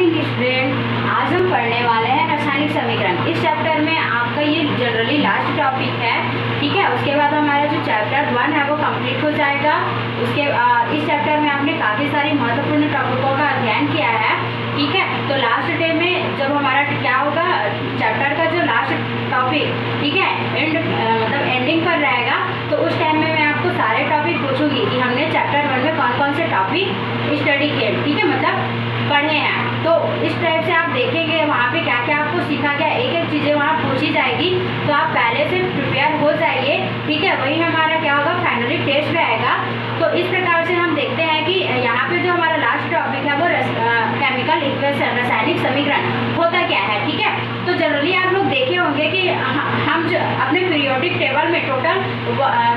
Morning student, आज हम पढ़ने वाले हैं रासायनिक समीकरण। इस चैप्टर में आपका ये जनरली लास्ट टॉपिक है, ठीक है। उसके बाद हमारा जो चैप्टर 1 है वो कंप्लीट हो जाएगा। उसके इस चैप्टर में आपने काफ़ी सारी महत्वपूर्ण टॉपिकों का अध्ययन किया है, ठीक है। तो लास्ट डे में जब हमारा क्या होगा, चैप्टर का जो लास्ट टॉपिक, ठीक है, मतलब एंडिंग पर रहेगा, तो उस टाइम में मैं आपको सारे टॉपिक पूछूंगी कि हमने चैप्टर 1 में कौन कौन से टॉपिक स्टडी किए, ठीक है, मतलब पढ़े हैं। तो इस टाइप से आप देखेंगे वहाँ पे क्या क्या आपको सीखा गया, एक एक चीज़ें वहाँ पूछी जाएगी, तो आप पहले से प्रिपेयर हो जाइए, ठीक है। वही हमारा क्या होगा, फाइनली टेस्ट रहेगा। तो इस प्रकार से हम देखते हैं कि यहाँ पे जो हमारा लास्ट टॉपिक है वो केमिकल इक्वेशन, रासायनिक समीकरण होता क्या है, ठीक है। तो जनरली आप लोग देखे होंगे कि हम जो अपने पीरियोडिक टेबल में टोटल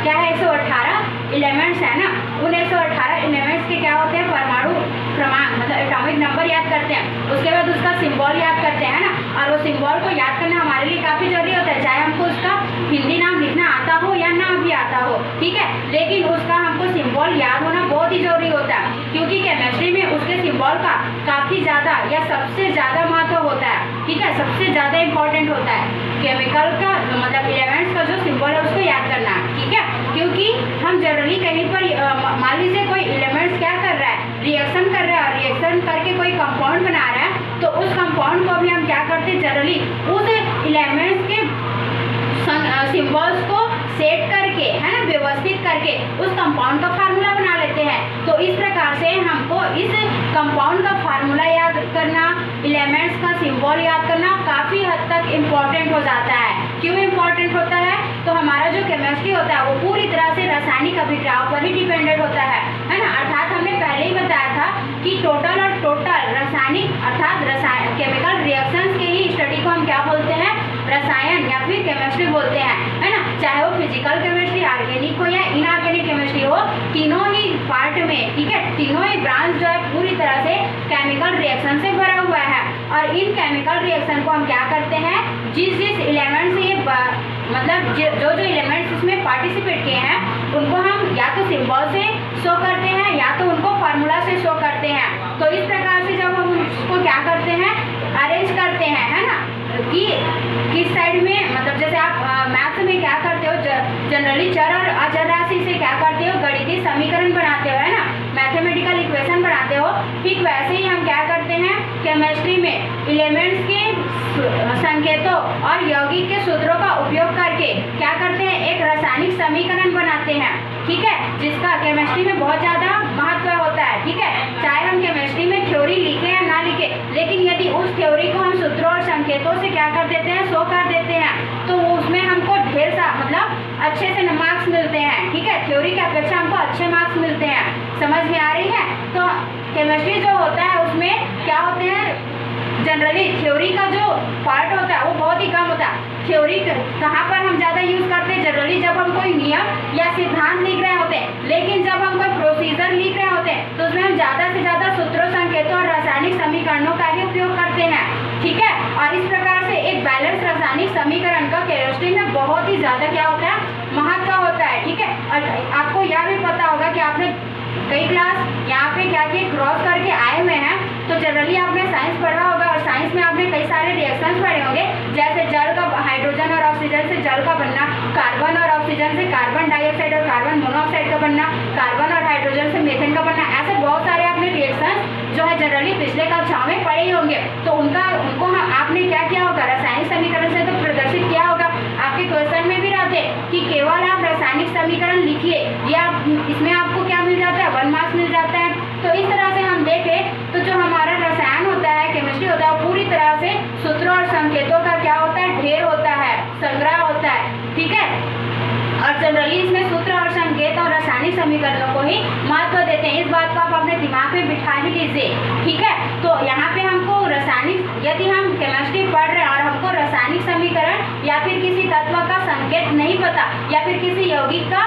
क्या है 118 एलिमेंट्स है ना, उन 118 एलिमेंट्स के क्या होते हैं, परमाणु क्रमांक मतलब एटॉमिक नंबर याद करते हैं। उसके बाद उसका सिंबल याद करते हैं ना, और वो सिंबल को याद करना हमारे लिए काफ़ी जरूरी होता है, चाहे हमको उसका हिंदी नाम लिखना आता हो या ना भी आता हो, ठीक है। लेकिन उसका हमको सिंबल याद होना बहुत ही जरूरी होता है, क्योंकि केमिस्ट्री में उसके सिंबल का काफ़ी ज़्यादा या सबसे ज़्यादा महत्व होता है, ठीक है, सबसे ज़्यादा इंपॉर्टेंट होता है केमिकल का, मतलब एलिमेंट्स का जो सिंबल है उसको याद करना, ठीक है। क्योंकि हम जनरली कहीं पर मान लीजिए कोई एलिमेंट्स क्या कर रहा है, रिएक्शन कर रहा है, और रिएक्शन करके कोई कंपाउंड बना रहा है, तो उस कंपाउंड को भी हम क्या करते हैं, जनरली उस एलिमेंट्स के सिंबल्स को सेट करके, है ना, व्यवस्थित करके उस कंपाउंड का फार्मूला बना लेते हैं। तो इस प्रकार से हमको इस कंपाउंड का फार्मूला याद करना, एलिमेंट्स का सिंबल याद करना काफ़ी हद तक इम्पॉर्टेंट हो जाता है। क्यों इम्पॉर्टेंट होता है, तो हमारा जो केमिस्ट्री होता है वो पूरी तरह से रासायनिक अभिक्रियाओं पर ही डिपेंडेंट होता है ना। अर्थात हमने पहले ही बताया था कि टोटल रासायनिक अर्थात केमिकल रिएक्शंस के ही स्टडी को हम क्या बोलते हैं, रसायन या फिर केमिस्ट्री बोलते हैं, है ना। चाहे वो फिजिकल केमिस्ट्री, ऑर्गेनिक हो या इनऑर्गेनिक केमिस्ट्री हो, तीनों ही पार्ट में, ठीक है, तीनों ही ब्रांच जो है पूरी तरह से केमिकल रिएक्शन से भरा हुआ है। और इन केमिकल रिएक्शन को हम क्या करते हैं, जिस एलिमेंट से ये मतलब जो एलिमेंट्स इसमें पार्टिसिपेट किए हैं उनको हम या तो सिंबल से शो करते हैं या तो उनको फार्मूला से शो करते हैं। तो इस प्रकार से जब हम उसको क्या करते हैं, अरेंज करते हैं, है ना, कि किस साइड में, मतलब जैसे आप मैथ्स में क्या करते हो, जनरली चर और अचर राशि से क्या करते हो, गणितीय समीकरण बनाते हो, है ना, मैथमेटिकल इक्वेशन बनाते हो। ठीक वैसे ही हम क्या करते हैं, केमिस्ट्री में एलिमेंट्स के संकेतों और यौगिक के सूत्रों का उपयोग करके क्या करते हैं, एक रासायनिक समीकरण बनाते हैं, ठीक है, जिसका केमिस्ट्री में बहुत ज़्यादा महत्व होता है, ठीक है। चाहे हम केमिस्ट्री में थ्योरी लिखें या ना लिखें, लेकिन यदि उस थ्योरी को हम सूत्रों और संकेतों से क्या कर देते हैं, शो कर देते हैं, तो उसमें हमको ढेर सा मतलब अच्छे से मार्क्स मिलते हैं, ठीक है। थ्योरी की अपेक्षा हमको अच्छे मार्क्स मिलते हैं, समझ में आ रही है। तो केमिस्ट्री जो होता है उसमें क्या होते हैं, जनरली थ्योरी का जो पार्ट होता है वो बहुत ही कम होता है। थ्योरी कहाँ पर हम ज़्यादा यूज़ करते हैं, जनरली जब हम कोई नियम या सिद्धांत लिख रहे होते हैं। लेकिन जब हम कोई प्रोसीजर लिख रहे होते हैं तो उसमें हम ज़्यादा से ज़्यादा सूत्रों, संकेतों और रासायनिक समीकरणों का ही उपयोग करते हैं, ठीक है। और इस प्रकार से एक बैलेंस रासायनिक समीकरण का केमिस्ट्री में बहुत ही ज़्यादा क्या होता है, महत्व होता है, ठीक है। और आपको यह भी पता होगा कि आपने कई क्लास यहाँ पे क्या किए, क्रॉस करके आए हुए हैं। तो जनरली आपने साइंस पढ़ा होगा और साइंस में आपने कई सारे रिएक्शंस पढ़े होंगे, जैसे जल का हाइड्रोजन और ऑक्सीजन से जल का बनना, कार्बन और ऑक्सीजन से कार्बन डाइऑक्साइड और कार्बन मोनोऑक्साइड का बनना, कार्बन और हाइड्रोजन से मीथेन का बनना। ऐसे बहुत सारे आपने रिएक्शंस जो है जनरली पिछले कक्षाओं में पढ़े ही होंगे। तो उनको आपने क्या किया होगा, रासायनिक समीकरण से तो प्रदर्शित किया होगा। आपके क्वेश्चन में भी रहते कि केवल आप रासायनिक समीकरण लिखिए, या इसमें आपको क्या मिल जाता है, 1 मार्क्स मिल जाता है। तो इस तरह से हम देखें तो जो हमारा रसायन होता है, केमिस्ट्री होता है, पूरी तरह से सूत्रों और संकेतों का क्या होता है, ढेर होता है, संग्रह होता है, ठीक है। और जनरली इसमें सूत्र और संकेत और रासायनिक समीकरणों को ही महत्व देते हैं। इस बात को आप अपने दिमाग में बिठा ही लीजिए, ठीक है। तो यहाँ पे हमको रासायनिक, यदि हम केमिस्ट्री पढ़ रहे हैं और हमको रासायनिक समीकरण या फिर किसी तत्व का संकेत नहीं पता या फिर किसी यौगिक का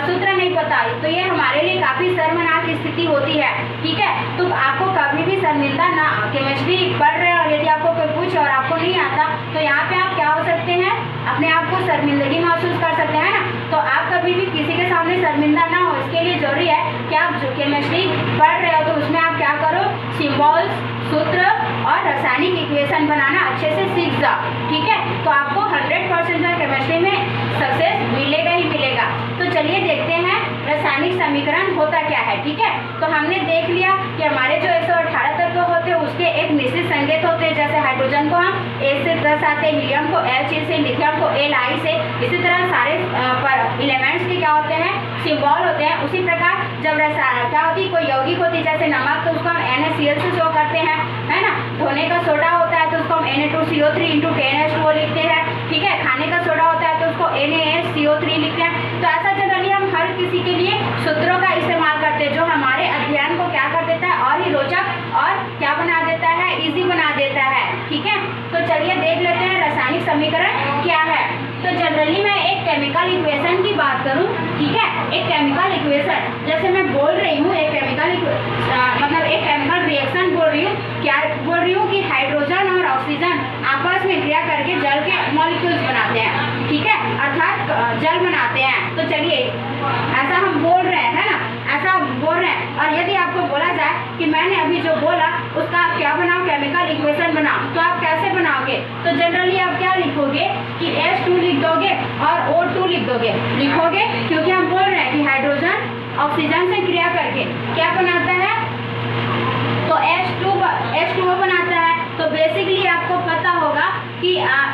सूत्र नहीं पता, तो ये हमारे लिए काफ़ी शर्मनाक स्थिति होती है, ठीक है। तो आपको कभी भी शर्मिंदा ना, केमिस्ट्री पढ़ रहे हैं और यदि आपको कोई कुछ और आपको नहीं आता, तो यहाँ पे आप क्या हो सकते हैं, अपने आप को शर्मिंदगी महसूस कर सकते हैं ना। तो आप कभी भी किसी के सामने शर्मिंदा ना हो, इसके लिए जरूरी है कि आप जो केमिस्ट्री पढ़ रहे हो तो उसमें आप क्या करो, सिंबल्स, सूत्र और रासायनिक इक्वेशन बनाना अच्छे से सीख जाओ, ठीक है। तो आपको 100% जो केमिस्ट्री में सक्सेस मिलेगा ही मिलेगा। तो चलिए देखते हैं रासायनिक समीकरण होता क्या है, ठीक है। तो हमने देख लिया कि हमारे जो 118 तत्व होते हैं उसके एक निश्चित संकेत होते हैं, जैसे हाइड्रोजन को हम A से 10 आते हैं, हीलियम को H से, लिथियम को Li से, इसी तरह सारे एलिमेंट्स के क्या होते हैं, सिंबल होते हैं। उसी प्रकार जब क्या होती है, कोई यौगिक होती है जैसे नमक, तो उसको हम NaCl से शो करते हैं, है ना। धोने का सोडा होता है तो उसको हम Na2CO3 × 10H2O लिखते हैं, ठीक है। खाने का सोडा होता है तो उसको NaSCO3 लिखते हैं। तो ऐसा जनरली हम हर किसी के लिए सूत्रों का इस्तेमाल करते हैं, जो हमारे अध्ययन को क्या कर देता है, और ही रोचक और क्या बना देता है, इजी बना देता है, ठीक है। तो चलिए देख लेते हैं रासायनिक समीकरण क्या है। तो जनरली मैं एक केमिकल इक्वेशन की बात करूं, ठीक है। एक केमिकल इक्वेशन जैसे मैं बोल रही हूँ, एक केमिकल मतलब एक केमिकल रिएक्शन बोल रही हूँ, क्या बोल रही हूँ कि हाइड्रोजन और ऑक्सीजन आपस में क्रिया करके जल के मॉलिक्यूल्स बनाते हैं, ठीक है, अर्थात जल बनाते हैं। तो चलिए ऐसा हम बोल रहे हैं, है ना, ऐसा बोल रहे हैं। और यदि आपको बोला जाए कि मैंने अभी जो बोला उसका आप क्या बनाओ, केमिकल इक्वेशन बनाओ, तो आप कैसे बनाओगे। तो जनरली आप क्या लिखोगे कि H2 लिख दोगे और O2 लिख दोगे, लिखोगे, क्योंकि हम बोल रहे हैं कि हाइड्रोजन ऑक्सीजन से क्रिया करके क्या बनाता है, तो H2O बनाता है। तो बेसिकली आपको पता होगा कि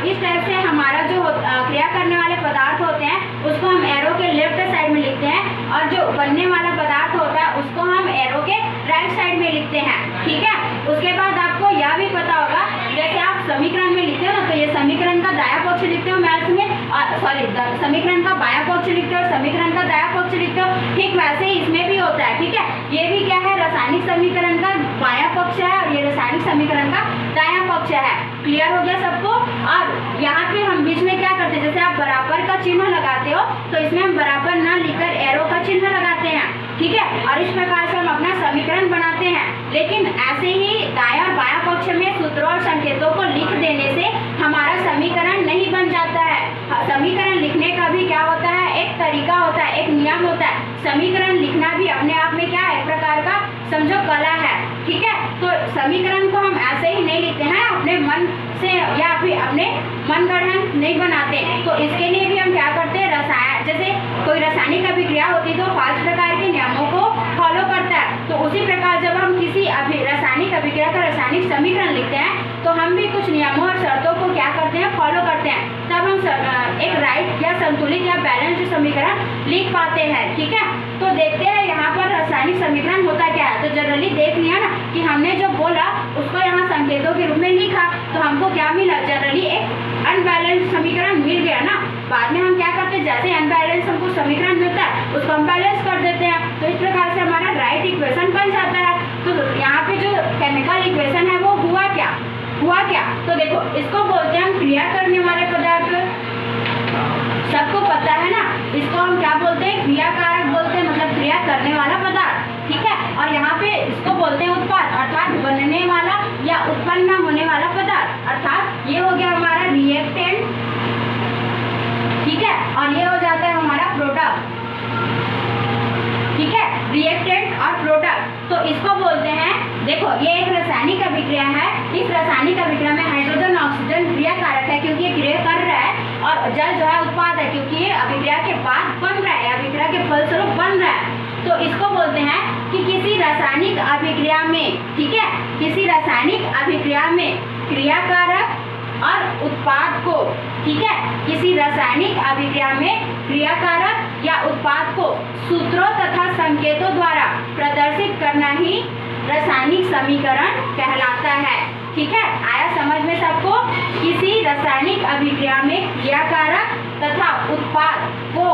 इस टाइप से हमारा जो क्रिया करने वाले पदार्थ होते हैं उसको हम एरो के लेफ्ट साइड में लिखते हैं, और जो बनने वाला पदार्थ होता है उसको हम एरो के राइट साइड में लिखते हैं, ठीक है। उसके बाद आपको यह भी पता होगा, जैसे आप समीकरण में लिखते हो ना, तो ये समीकरण का दायां पक्ष लिखते हो मैथ्स में, सॉरी समीकरण का बायां पक्ष लिखते हो, समीकरण का दायां पक्ष लिखते हो, ठीक वैसे ही इसमें भी होता है, ठीक है। ये भी क्या है, रासायनिक समीकरण का बायां पक्ष है और ये रासायनिक समीकरण का दायां पक्ष है। क्लियर हो गया सबको। और यहाँ पे हम बीच में क्या करते हैं, जैसे आप बराबर का चिन्ह लगाते हो तो इसमें हम बराबर ना लिखकर एरो का चिन्ह लगाते हैं, ठीक है। और इस प्रकार से हम अपना समीकरण बनाते हैं। लेकिन ऐसे ही दायां और बायां पक्ष में सूत्रों और संकेतों को लिख देने से हमारा समीकरण नहीं बन जाता है। समीकरण लिखने का भी क्या होता है, एक तरीका होता है, एक नियम होता है। समीकरण लिखना भी अपने आप में क्या है, एक प्रकार का समझो कला है, ठीक है। तो समीकरण को हम ऐसे ही नहीं लिखते हैं अपने मन से या फिर अपने मन गढ़ंत नहीं बनाते। तो इसके लिए भी हम क्या करते हैं, जैसे कोई रासायनिक अभिक्रिया होती है तो 5 प्रकार के नियमों को फॉलो करता है। तो उसी प्रकार जब हम किसी रासायनिक अभिक्रिया का रासायनिक समीकरण लिखते हैं तो हम भी कुछ नियमों और शर्तों को क्या करते हैं, फॉलो करते हैं, तब हम एक राइट या संतुलित या बैलेंस्ड समीकरण लिख पाते हैं, ठीक है। तो देखते हैं यहाँ पर रासायनिक समीकरण होता क्या है। तो जनरली देख लिया ना कि हमने जो बोला उसको यहाँ संकेतों के रूप में लिखा, तो हमको क्या मिला, जनरली एक अनबैलेंस्ड समीकरण मिल गया ना। बाद में हम क्या करते हैं, जैसे अनबैलेंस हमको समीकरण मिलता है उसको हम बैलेंस कर देते हैं। तो इस प्रकार से हमारा राइट इक्वेशन बन जाता है। तो यहाँ पे जो केमिकल इक्वेशन है वो हुआ क्या, तो देखो इसको बोलते हैं हम क्रिया करने वाले पदार्थ, सबको पता है ना। इसको हम क्या बोलते हैं, क्रियाकारक बोलते हैं, मतलब क्रिया करने वाला पदार्थ, ठीक है। और यहाँ पे इसको बोलते हैं उत्पाद, अर्थात बनने वाला या उत्पन्न होने वाला पदार्थ, अर्थात ये हो गया हमारा रिएक्टेंट, ठीक है। और ये हो जाता है हमारा प्रोडक्ट, ठीक है, रिएक्टेंट और प्रोडक्ट। तो इसको बोलते हैं, देखो ये एक रासायनिक अभिक्रिया है। इस रासायनिक अभिक्रिया में हाइड्रोजन ऑक्सीजन क्रियाकारक है क्योंकि ये क्रिया कर रहा है, और जल जो है उत्पाद है क्योंकि ये अभिक्रिया के बाद बन रहा है, अभिक्रिया के फलस्वरूप बन रहा है। तो इसको बोलते हैं कि किसी रासायनिक अभिक्रिया में, ठीक है, किसी रासायनिक अभिक्रिया में क्रियाकारक और उत्पाद को, ठीक है, किसी रासायनिक अभिक्रिया में क्रियाकारक या उत्पाद को सूत्रों तथा संकेतों द्वारा प्रदर्शित करना ही रासायनिक समीकरण कहलाता है, ठीक है। आया समझ में सबको। किसी रासायनिक अभिक्रिया में क्रियाकारक तथा उत्पाद को,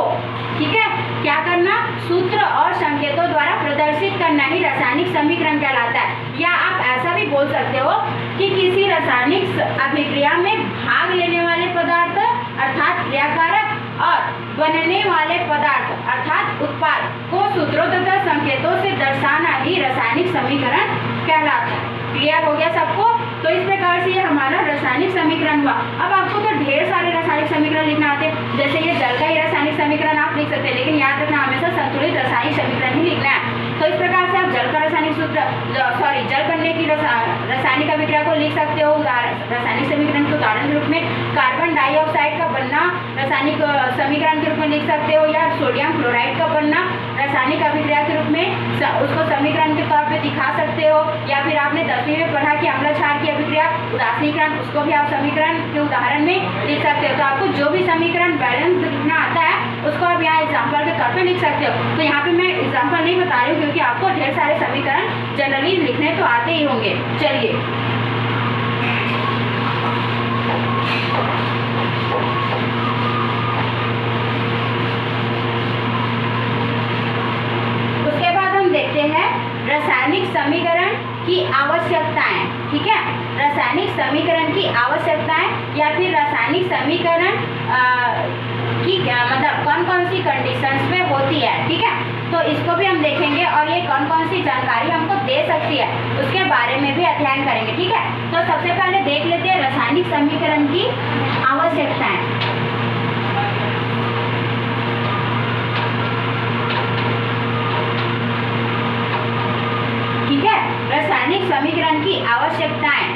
ठीक है, क्या करना, सूत्र और संकेतों द्वारा प्रदर्शित करना ही रासायनिक समीकरण कहलाता है। या आप ऐसा भी बोल सकते हो कि किसी रासायनिक अभिक्रिया में भाग लेने वाले पदार्थ अर्थात क्रियाकारक और बनने वाले पदार्थ अर्थात उत्पाद को सूत्रों तथा संकेतों से दर्शाना ही रासायनिक समीकरण कहलाता है। क्लियर हो गया सबको। तो इस प्रकार से ये हमारा रासायनिक समीकरण हुआ। अब आपको तो ढेर सारे रासायनिक समीकरण लिखना आते हैं, जैसे ये जल का ही रासायनिक समीकरण आप लिख सकते हैं, लेकिन याद रखना हमेशा संतुलित रासायनिक समीकरण ही लिखना है। तो इस प्रकार से आप जल का रासायनिक सूत्र जल बनने की रासायनिक अभिक्रिया को लिख सकते हो रासायनिक समीकरण के उदाहरण के रूप में। कार्बन डाइऑक्साइड का बनना रासायनिक समीकरण के रूप में लिख सकते हो, या सोडियम क्लोराइड का बनना रासायनिक अभिक्रिया के रूप में उसको समीकरण के तौर पे दिखा सकते हो। या फिर आपने 10वीं में पढ़ा कि अम्ल क्षार की अभिक्रिया उदासीनीकरण, उसको भी आप समीकरण के उदाहरण में लिख सकते हो। तो आपको जो भी समीकरण बैलेंस लिखना आता है उसको आप यहाँ एग्जाम्पल के तौर पे लिख सकते हो। तो यहाँ पे मैं एग्जाम्पल नहीं बता रही हूँ क्योंकि आपको ढेर सारे समीकरण जनरली लिखने तो आते ही होंगे। चलिए उसके बाद हम देखते हैं रासायनिक समीकरण की आवश्यकताएं। ठीक है, रासायनिक समीकरण की आवश्यकताएं या फिर रासायनिक समीकरण की मतलब कौन कौन सी कंडीशंस में होती है। ठीक है, तो इसको भी हम देखेंगे और ये कौन कौन सी जानकारी हमको दे सकती है उसके बारे में भी अध्ययन करेंगे। ठीक है, तो सबसे पहले देख लेते हैं रासायनिक समीकरण की आवश्यकताएं। ठीक है, रासायनिक समीकरण की आवश्यकताएं।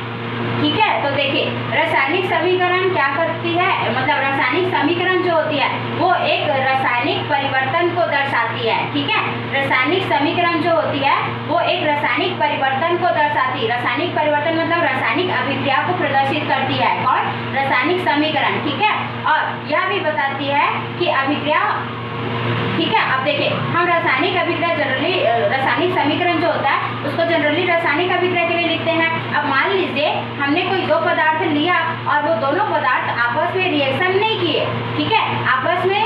ठीक है, तो देखिए रासायनिक समीकरण क्या करती है, मतलब रासायनिक समीकरण जो होती है वो एक रासायनिक परिवर्तन को दर्शाती है। ठीक है, रासायनिक समीकरण जो होती है वो एक रासायनिक परिवर्तन को दर्शाती है। रासायनिक परिवर्तन मतलब रासायनिक अभिक्रिया को प्रदर्शित करती है। कौन? रासायनिक समीकरण। ठीक है, और यह भी बताती है कि अभिक्रिया। ठीक है, अब देखिए हम रासायनिक अभिक्रिया जनरली रासायनिक समीकरण जो होता है उसको जनरली रासायनिक अभिक्रिया के लिए लिखते हैं। अब मान लीजिए हमने कोई दो पदार्थ लिया और वो दोनों पदार्थ आपस में रिएक्शन नहीं किए। ठीक है, आपस में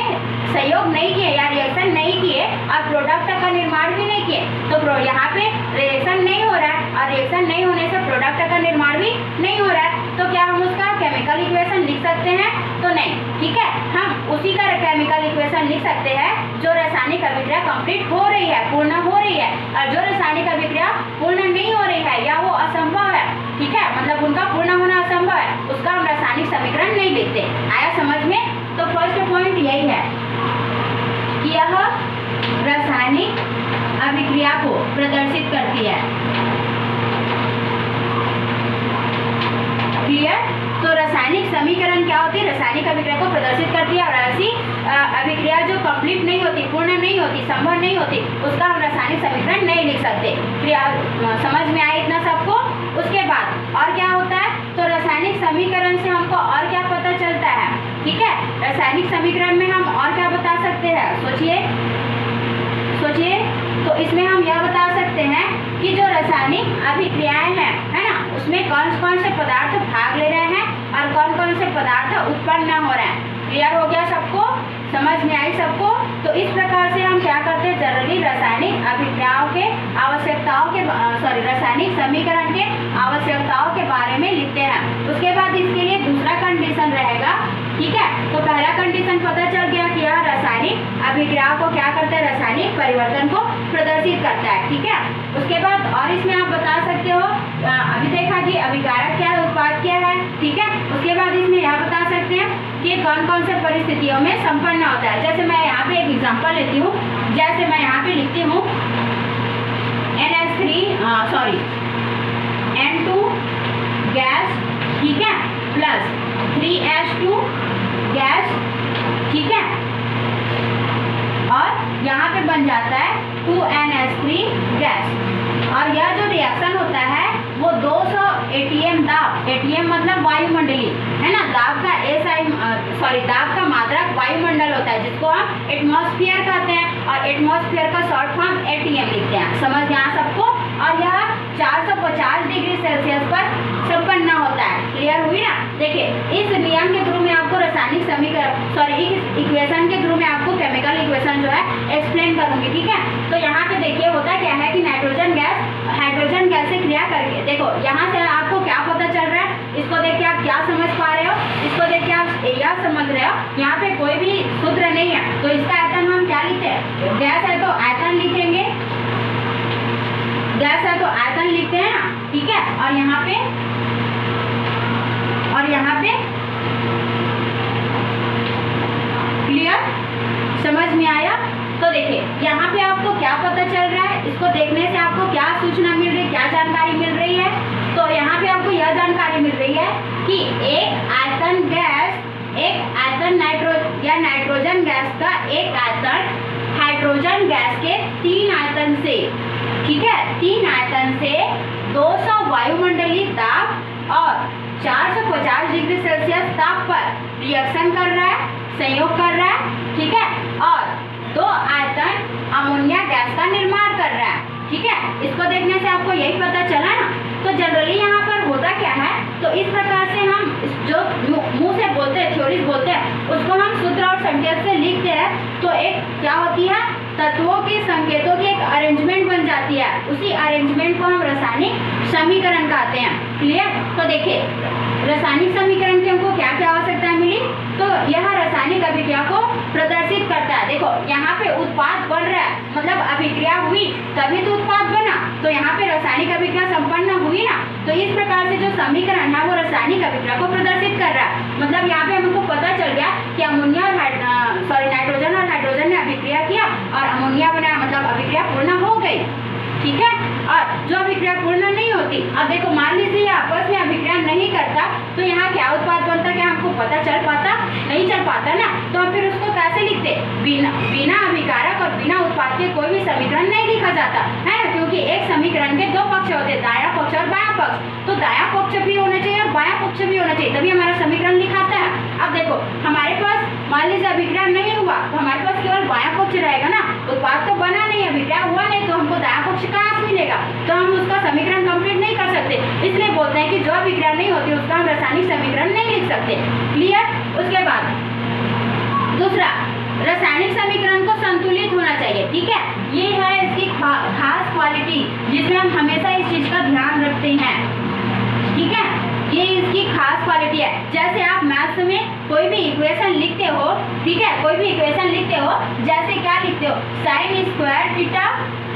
सहयोग नहीं किए या रिएक्शन नहीं किए और प्रोडक्ट का निर्माण भी नहीं किए, तो यहाँ पे रिएक्शन नहीं हो रहा है और रिएक्शन नहीं होने से प्रोडक्ट का निर्माण भी नहीं हो रहा है। तो क्या हम उसका केमिकल इक्वेशन लिख सकते हैं? तो नहीं। ठीक है, हम उसी का केमिकल इक्वेशन लिख सकते हैं जो रासायनिक अभिक्रिया कंप्लीट हो रही है, पूर्ण हो रही है, और जो रासायनिक अभिक्रिया पूर्ण नहीं हो रही है या वो असंभव है। ठीक है, मतलब उनका पूर्ण होना असंभव है, उसका हम रासायनिक समीकरण नहीं लिखते। आया समझ में? तो फर्स्ट पॉइंट यही है कि यह रासायनिक अभिक्रिया को प्रदर्शित करती है। क्लियर? तो रासायनिक समीकरण क्या होती है? रासायनिक अभिक्रिया को प्रदर्शित करती है और ऐसी अभिक्रिया जो कंप्लीट नहीं होती, पूर्ण नहीं होती, संभव नहीं होती, उसका हम रासायनिक समीकरण नहीं लिख सकते। क्रिया समझ में आए इतना सबको? उसके बाद और क्या होता है? तो रासायनिक समीकरण से हमको और क्या पता चलता है? ठीक है, रासायनिक समीकरण में हम और क्या बता सकते हैं? सोचिए सोचिए। तो इसमें हम यह बता सकते हैं कि जो रासायनिक अभिक्रियाएं हैं, है ना, उसमें कौन कौन से पदार्थ भाग ले रहे हैं और कौन कौन से पदार्थ उत्पन्न हो रहे हैं। क्लियर हो गया सबको? समझ में आई सबको? तो इस प्रकार से हम क्या करते हैं, जनरली रासायनिक अभिक्रियाओं के आवश्यकताओं के रासायनिक समीकरण के आवश्यकताओं के बारे में लिखते हैं। उसके बाद इसके लिए दूसरा कंडीशन रहेगा। ठीक है, तो पहला कंडीशन पता चल गया कि यह रासायनिक अभिक्रियाओं को क्या करता है, रासायनिक परिवर्तन को प्रदर्शित करता है। ठीक है, उसके बाद और इसमें आप बता सकते हो, अभी देखा कि अभिकारक क्या है, उत्पाद क्या है। ठीक है, उसके बाद इसमें यह बता सकते हैं कि कौन कौन से परिस्थितियों में संपन्न होता है। जैसे मैं यहाँ पे एक एग्जांपल लेती हूँ, जैसे मैं यहाँ पे लिखती हूँ N2 गैस, ठीक है, प्लस 3H2 गैस। ठीक है, और यहाँ पे बन जाता है 2NH3 गैस। और यह जो रिएक्शन होता है वो 200 ATM दाब, ATM मतलब वायुमंडलीय, है ना, दाब का दाब का मात्रक वायुमंडल होता है जिसको हम एटमॉस्फेयर कहते हैं, और एटमॉस्फेयर का शॉर्ट फॉर्म ATM लिखते हैं। समझ यहाँ सबको? और यह 450 डिग्री सेल्सियस पर संपन्न होता है। क्लियर हुई ना? देखिए इस नियम के थ्रू में आपको रासायनिक समीकरण इस इक्वेशन के थ्रू में आपको केमिकल इक्वेशन जो है एक्सप्लेन करूंगी। ठीक है, तो यहाँ पे देखिए होता क्या है कि नाइट्रोजन गैस हाइड्रोजन गैस से क्रिया करके, देखो यहाँ से आपको क्या पता चल रहा है, इसको देख के आप क्या समझ पा रहे हो, इसको देख के आप यह समझ रहे हो यहाँ पे कोई भी सूत्र नहीं है। तो इसका आयतन हम क्या लिखते हैं? गैस है तो आयतन लिखेंगे, गैस है तो आयतन लिखते हैं ना। ठीक है, और यहाँ पे और यहाँ पे क्लियर, समझ में आया? तो देखिए यहाँ पे आपको क्या पता चल रहा है, इसको देखने से आपको क्या सूचना मिल रही है, क्या जानकारी मिल रही है? तो यहाँ पे आपको यह जानकारी मिल रही है कि एक आयतन गैस, एक आयतन नाइट्रोजन गैस का एक आयतन हाइड्रोजन गैस के 3 आयतन से, ठीक है, 3 आयतन से 200 वायुमंडलीय ताप और 450 डिग्री सेल्सियस ताप पर रिएक्शन कर रहा है, संयोग कर रहा है, ठीक है, और 2 आयतन अमोनिया गैस का निर्माण कर रहा है, ठीक है। इसको देखने से आपको यही पता चला ना। तो जनरली यहाँ पर होता क्या है, तो इस प्रकार से हम जो मुंह से बोलते हैं, थ्योरीज बोलते हैं, उसको हम सूत्र और संकेत से लिखते हैं। तो एक क्या होती है, तत्वों के संकेतों की एक अरेंजमेंट बन जाती है, उसी अरेंजमेंट को हम रासायनिक समीकरण कहते हैं। क्लियर? तो देखिए रासायनिक समीकरण की हमको क्या क्या आवश्यकता मिली, तो यह रासायनिक अभिक्रिया को प्रदर्शित करता है। देखो यहाँ पे उत्पाद बन रहा है, मतलब अभिक्रिया हुई तभी तो उत्पाद बना, तो यहाँ पे रासायनिक अभिक्रिया संपन्न हुई ना। तो इस प्रकार से जो समीकरण है वो रासायनिक अभिक्रिया को प्रदर्शित कर रहा है। मतलब यहाँ पे हमको पता चल गया कि अमोनिया और नाइट्रोजन और हाइड्रोजन ने अभिक्रिया किया और अमोनिया बनाया, मतलब अभिक्रिया पूर्ण हो गई, ठीक है। और जो अभिक्रिया पूर्ण नहीं होती, अब देखो मान लीजिए आपस में अभिक्रिया नहीं करता, तो यहाँ क्या उत्पाद बनता, क्या हमको पता चल पाता? नहीं चल पाता ना। तो हम फिर उसको कैसे लिखते? बिना अभिकारक और बिना उत्पाद के कोई भी समीकरण नहीं लिखा जाता है ना, क्योंकि एक समीकरण के 2 पक्ष होते हैं, दायां पक्ष और बायां पक्ष। तो दायां पक्ष भी होना चाहिए और बायां पक्ष भी होना चाहिए, तभी हमारा समीकरण लिखाता है। अब देखो हमारे पास मान लीजिए अभिक्रिया नहीं हुआ, तो हमारे पास केवल बायां पक्ष रहेगा ना, उत्पाद तो बना नहीं, अभिक्रिया हुआ नहीं, तो हमको दायां पक्ष कहाँ से मिलेगा? तो हम उसका समीकरण कंप्लीट नहीं कर सकते। इसलिए बोलते हैं कि जो अभिक्रिया नहीं होती उसका हम रासायनिक समीकरण नहीं लिख सकते। क्लियर? उसके बाद दूसरा, रासायनिक समीकरण को संतुलित होना चाहिए, ठीक है। ये है इसकी खास क्वालिटी, जिसमें हम हमेशा इस चीज का ध्यान रखते हैं, ठीक है। ये इसकी खास क्वालिटी है। जैसे आप मैथ्स में कोई भी इक्वेशन लिखते हो, ठीक है, कोई भी इक्वेशन लिखते हो, जैसे क्या लिखते हो, sine square theta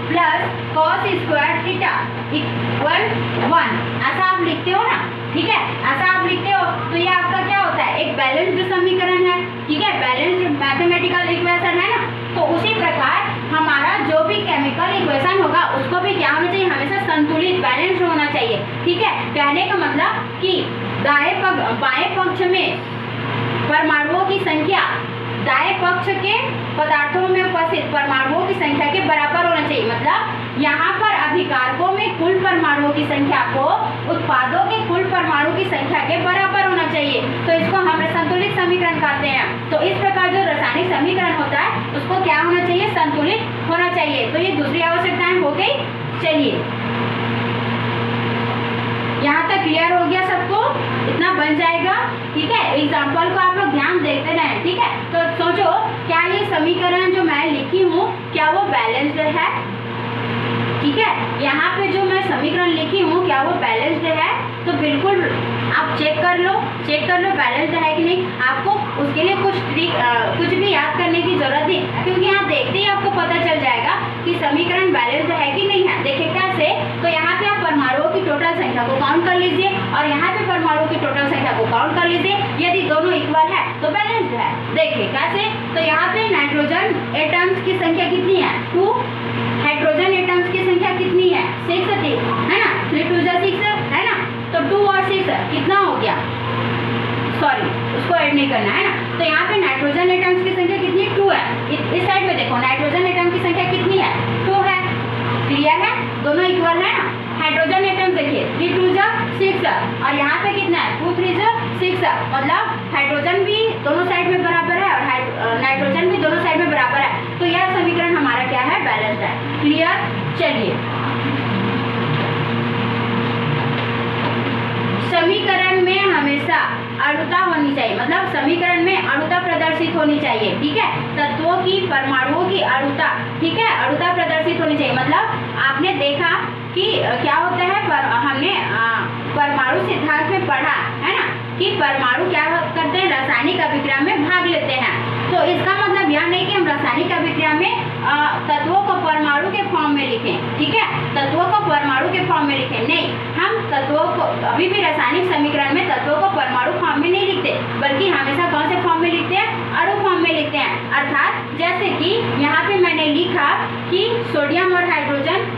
plus cos square theta equal 1, ऐसा आप लिखते हो ना, ठीक है, ऐसा आप लिखते हो। तो ये आपका क्या होता है? एक बैलेंस्ड समीकरण है, ठीक है, बैलेंस्ड मैथमेटिकल इक्वेशन है ना। तो उसी प्रकार हमारा जो भी केमिकल इक्वेशन होगा उसको भी क्या होना चाहिए? हमेशा संतुलित, बैलेंस्ड होना चाहिए, ठीक है। कहने का मतलब कि बाएं पक्ष में परमाणुओं की संख्या दाएं पक्ष के पदार्थों में उपस्थित परमाणुओं की संख्या के बराबर होना चाहिए। मतलब यहाँ पर अभिकारकों में कुल परमाणुओं की संख्या को उत्पादों के कुल परमाणु की संख्या के बराबर होना चाहिए। तो इसको हम संतुलित समीकरण कहते हैं। तो इस प्रकार जो रासायनिक समीकरण होता है उसको क्या होना चाहिए? संतुलित होना चाहिए। तो ये दूसरी आवश्यकताएं हो गई। चलिए यहाँ तक क्लियर हो गया सबको? इतना बन जाएगा, ठीक है। एग्जाम्पल को आप लोग ध्यान देते रहें, ठीक है। तो सोचो क्या ये समीकरण जो मैं लिखी हूँ क्या वो बैलेंस्ड है? ठीक है, यहाँ पे जो मैं समीकरण लिखी हूँ क्या वो बैलेंस्ड है? तो बिल्कुल आप चेक कर लो बैलेंस्ड है कि नहीं। आपको उसके लिए कुछ भी याद करने की जरूरत नहीं, क्योंकि यहाँ देखते ही आपको पता चल जाएगा कि समीकरण बैलेंस्ड है कि नहीं है। देखिए कैसे, तो यहाँ पे आप परमाणुओं की टोटल संख्या को काउंट कर लीजिए और यहाँ पे परमाणुओं की टोटल संख्या को काउंट कर लीजिए। यदि दोनों इक्वल है तो बैलेंस्ड है। देखिए कैसे, तो यहाँ पे नाइट्रोजन एटम्स की संख्या कितनी है? 2। हाइड्रोजन एटम्स की संख्या कितनी है? 6 है ना, 3 2 6 है ना। तो 2 और 6 कितना हो गया? सॉरी, उसको ऐड नहीं करना है ना। तो यहाँ पे नाइट्रोजन एटम्स की संख्या कितनी? 2 है। इस साइड में देखो नाइट्रोजन एटम की संख्या कितनी है? 2 है। क्लियर है? दोनों इक्वल है ना। हाइड्रोजन एटम देखिए 3 2 6 और यहाँ पे कितना है? 2 3 6। मतलब हाइड्रोजन भी दोनों साइड में बराबर है और नाइट्रोजन भी दोनों साइड में बराबर है। तो यह समीकरण हमारा क्या है? बैलेंस्ड है। क्लियर? चलिए, समीकरण में हमेशा अणुता होनी चाहिए, मतलब समीकरण में अणुता प्रदर्शित होनी चाहिए, ठीक है। तत्वों की, परमाणुओं की अणुता, ठीक है, अणुता प्रदर्शित होनी चाहिए। मतलब आपने देखा कि क्या होता है, हमने परमाणु सिद्धांत में पढ़ा है ना कि परमाणु क्या करते हैं? रासायनिक अभिक्रिया में भाग लेते हैं। तो इसका मतलब यह नहीं कि हम रासायनिक अभिक्रिया में तत्वों को परमाणु के फॉर्म में लिखें, ठीक है, तत्वों को परमाणु के फॉर्म में लिखें, नहीं, हम तत्वों को अभी भी रासायनिक समीकरण में तत्वों को परमाणु फॉर्म में नहीं लिखते, बल्कि हमेशा कौन से फॉर्म में लिखते हैं, अणु फॉर्म में लिखते हैं। अर्थात जैसे कि यहाँ पे मैंने लिखा कि सोडियम और हाइड्रोजन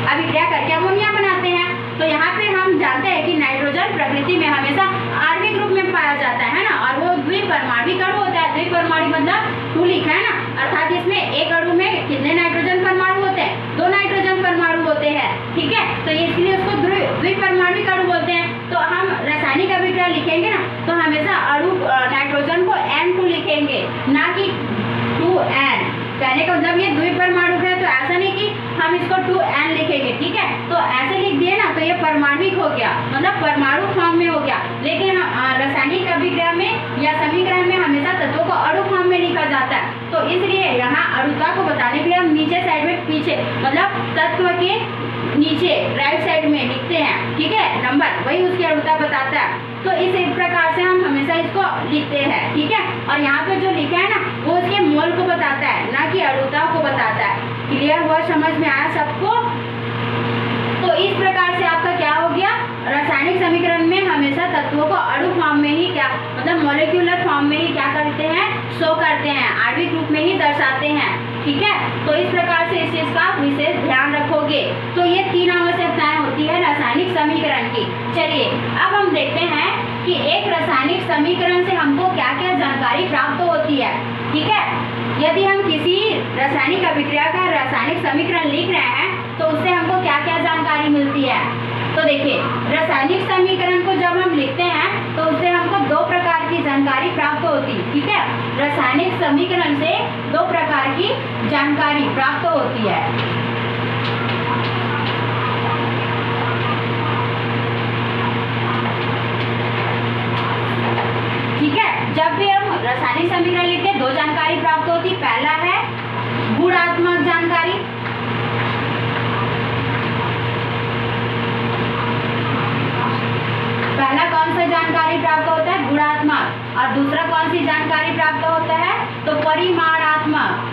अभिक्रिया करके अमोनिया बनाते हैं, तो यहाँ पे हम जानते हैं कि नाइट्रोजन प्रकृति में हमेशा आणविक ग्रुप में पाया जाता है ना, और वो द्विपरमाणविक अणु होता है। द्विपरमाणु मतलब 2 लिखा है ना, अर्थात इसमें एक अणु में कितने नाइट्रोजन परमाणु होते हैं, 2 नाइट्रोजन परमाणु होते हैं, ठीक है, तो इसलिए उसको द्विपरमाणविक अणु बोलते हैं। तो हम रासायनिक अभिक्रिया लिखेंगे ना, तो हमेशा अणु नाइट्रोजन को N2 लिखेंगे, ना कि 2N। कहने का मतलब ये द्विपरमाणु है, तो ऐसा नहीं कि हम इसको 2N लिखेंगे, ठीक है, तो ऐसे लिख दिए ना, तो ये परमाणविक हो गया, मतलब परमाणु फॉर्म में हो गया। लेकिन रासायनिक अभिक्रिया में या समीकरण में हमेशा तत्वों को अणु फॉर्म में लिखा जाता है, तो इसलिए यहाँ अणुता को बताने के लिए हम नीचे साइड में पीछे मतलब तत्व के नीचे राइट साइड में लिखते हैं, ठीक है, नंबर, वही उसकी अणुता बताता है। तो इस प्रकार से हम हमेशा इसको लिखते हैं, ठीक है, और यहाँ पे जो लिखा है ना, वो उसके मोल को बताता है, ना कि अणुता को बताता है। क्लियर हुआ, समझ में आया सबको? तो इस प्रकार से आपका क्या हो गया, रासायनिक समीकरण में हमेशा तत्वों को अणु फॉर्म में ही क्या मतलब मॉलिक्यूलर फॉर्म में ही क्या करते हैं, शो करते हैं, आणविक रूप में ही दर्शाते हैं, ठीक है। तो इस प्रकार से इस चीज का विशेष ध्यान रखोगे। तो ये 3 आवश्यकताएं होती है रासायनिक समीकरण की। चलिए अब हम देखते हैं कि एक रासायनिक समीकरण से हमको क्या क्या जानकारी प्राप्त होती है, ठीक है। यदि हम किसी रासायनिक अभिक्रिया का रासायनिक समीकरण लिख रहे हैं, तो उससे हमको क्या क्या जानकारी मिलती है। तो देखिए, रासायनिक समीकरण को जब हम लिखते हैं, तो उससे हमको 2 प्रकार की जानकारी प्राप्त होती है, ठीक है। रासायनिक समीकरण से 2 प्रकार की जानकारी प्राप्त होती है। ठीक है, जब भी हम रासायनिक समीकरण लिखते हैं, 2 जानकारी प्राप्त होती। पहला है गुणात्मक जानकारी, पहला कौन सा जानकारी प्राप्त होता है, गुणात्मक, और दूसरा कौन सी जानकारी प्राप्त होता है, तो परिमाणात्मक।